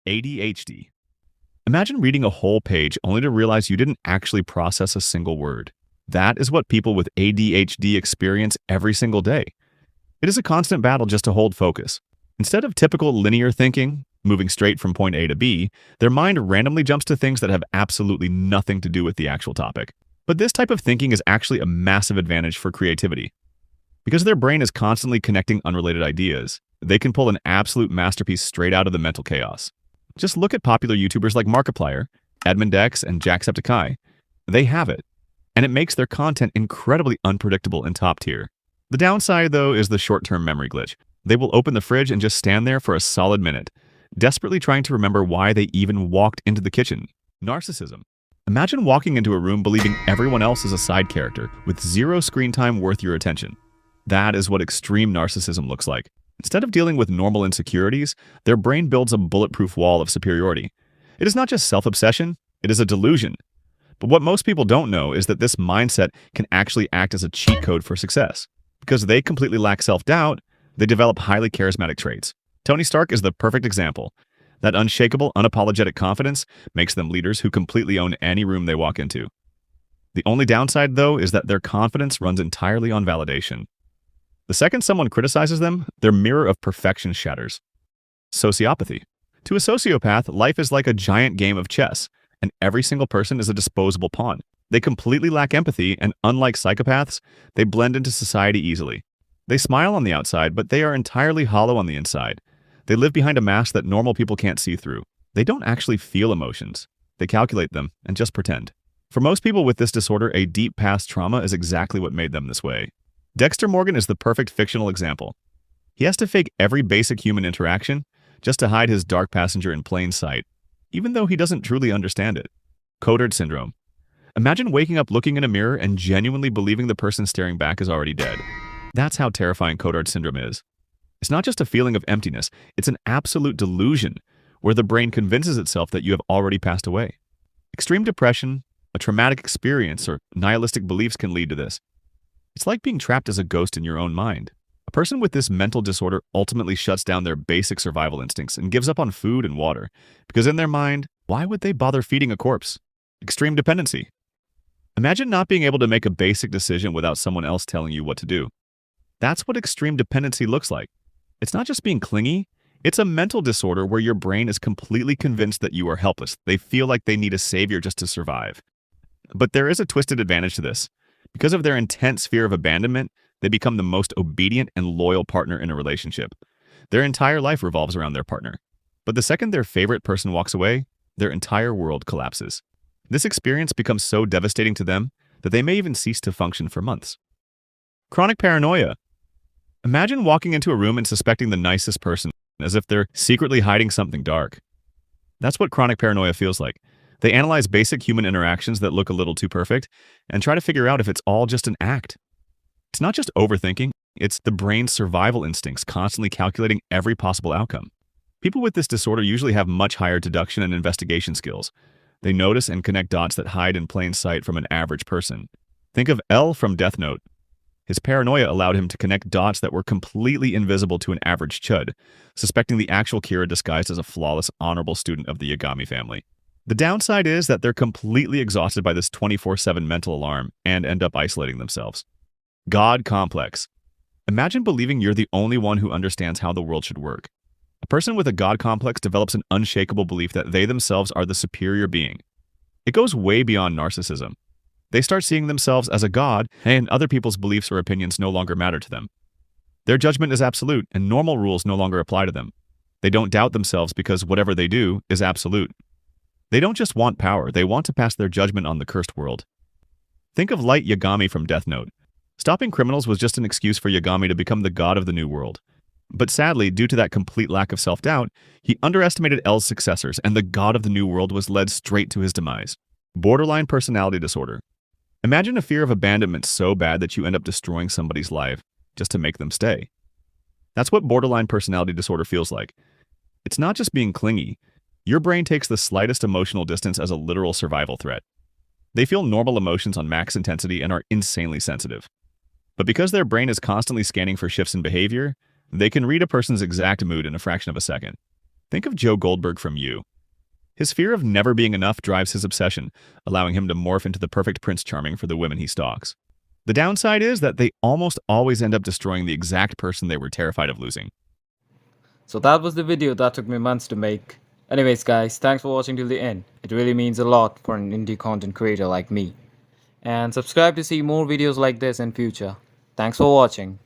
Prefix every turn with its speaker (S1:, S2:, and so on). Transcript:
S1: ADHD. Imagine reading a whole page only to realize you didn't actually process a single word. That is what people with ADHD experience every single day. It is a constant battle just to hold focus. Instead of typical linear thinking, moving straight from point A to B, their mind randomly jumps to things that have absolutely nothing to do with the actual topic. But this type of thinking is actually a massive advantage for creativity. Because their brain is constantly connecting unrelated ideas, they can pull an absolute masterpiece straight out of the mental chaos. Just look at popular YouTubers like Markiplier, Edmund X, and Jacksepticeye. They have it, and it makes their content incredibly unpredictable and top tier. The downside, though, is the short-term memory glitch. They will open the fridge and just stand there for a solid minute, desperately trying to remember why they even walked into the kitchen. Narcissism. Imagine walking into a room believing everyone else is a side character with zero screen time worth your attention. That is what extreme narcissism looks like. Instead of dealing with normal insecurities, their brain builds a bulletproof wall of superiority. It is not just self-obsession, it is a delusion. But what most people don't know is that this mindset can actually act as a cheat code for success. Because they completely lack self-doubt, they develop highly charismatic traits. Tony Stark is the perfect example. That unshakable, unapologetic confidence makes them leaders who completely own any room they walk into. The only downside, though, is that their confidence runs entirely on validation. The second someone criticizes them, their mirror of perfection shatters. Sociopathy. To a sociopath, life is like a giant game of chess, and every single person is a disposable pawn. They completely lack empathy, and unlike psychopaths, they blend into society easily. They smile on the outside, but they are entirely hollow on the inside. They live behind a mask that normal people can't see through. They don't actually feel emotions. They calculate them and just pretend. For most people with this disorder, a deep past trauma is exactly what made them this way. Dexter Morgan is the perfect fictional example. He has to fake every basic human interaction just to hide his dark passenger in plain sight, even though he doesn't truly understand it. Cotard Syndrome. Imagine waking up looking in a mirror and genuinely believing the person staring back is already dead. That's how terrifying Cotard Syndrome is. It's not just a feeling of emptiness, it's an absolute delusion where the brain convinces itself that you have already passed away. Extreme depression, a traumatic experience, or nihilistic beliefs can lead to this. It's like being trapped as a ghost in your own mind. A person with this mental disorder ultimately shuts down their basic survival instincts and gives up on food and water, because in their mind, why would they bother feeding a corpse? Extreme dependency. Imagine not being able to make a basic decision without someone else telling you what to do. That's what extreme dependency looks like. It's not just being clingy, it's a mental disorder where your brain is completely convinced that you are helpless. They feel like they need a savior just to survive. But there is a twisted advantage to this. Because of their intense fear of abandonment, they become the most obedient and loyal partner in a relationship. Their entire life revolves around their partner. But the second their favorite person walks away, their entire world collapses. This experience becomes so devastating to them that they may even cease to function for months. Chronic paranoia. Imagine walking into a room and suspecting the nicest person as if they're secretly hiding something dark. That's what chronic paranoia feels like. They analyze basic human interactions that look a little too perfect and try to figure out if it's all just an act. It's not just overthinking, it's the brain's survival instincts constantly calculating every possible outcome. People with this disorder usually have much higher deduction and investigation skills. They notice and connect dots that hide in plain sight from an average person. Think of L from Death Note. His paranoia allowed him to connect dots that were completely invisible to an average chud, suspecting the actual Kira disguised as a flawless, honorable student of the Yagami family. The downside is that they're completely exhausted by this 24/7 mental alarm and end up isolating themselves. God complex. Imagine believing you're the only one who understands how the world should work. A person with a God complex develops an unshakable belief that they themselves are the superior being. It goes way beyond narcissism. They start seeing themselves as a god, and other people's beliefs or opinions no longer matter to them. Their judgment is absolute, and normal rules no longer apply to them. They don't doubt themselves because whatever they do is absolute. They don't just want power, they want to pass their judgment on the cursed world. Think of light Yagami from Death Note. Stopping criminals was just an excuse for Yagami to become the god of the new world. But sadly, due to that complete lack of self-doubt, he underestimated L's successors, and the god of the new world was led straight to his demise. Borderline personality disorder. Imagine a fear of abandonment so bad that you end up destroying somebody's life just to make them stay. That's what borderline personality disorder feels like. It's not just being clingy. Your brain takes the slightest emotional distance as a literal survival threat. They feel normal emotions on max intensity and are insanely sensitive. But because their brain is constantly scanning for shifts in behavior, they can read a person's exact mood in a fraction of a second. Think of Joe Goldberg from You. His fear of never being enough drives his obsession, allowing him to morph into the perfect Prince Charming for the women he stalks. The downside is that they almost always end up destroying the exact person they were terrified of losing.
S2: So that was the video that took me months to make. Anyways guys, thanks for watching till the end. It really means a lot for an indie content creator like me. And subscribe to see more videos like this in future. Thanks for watching.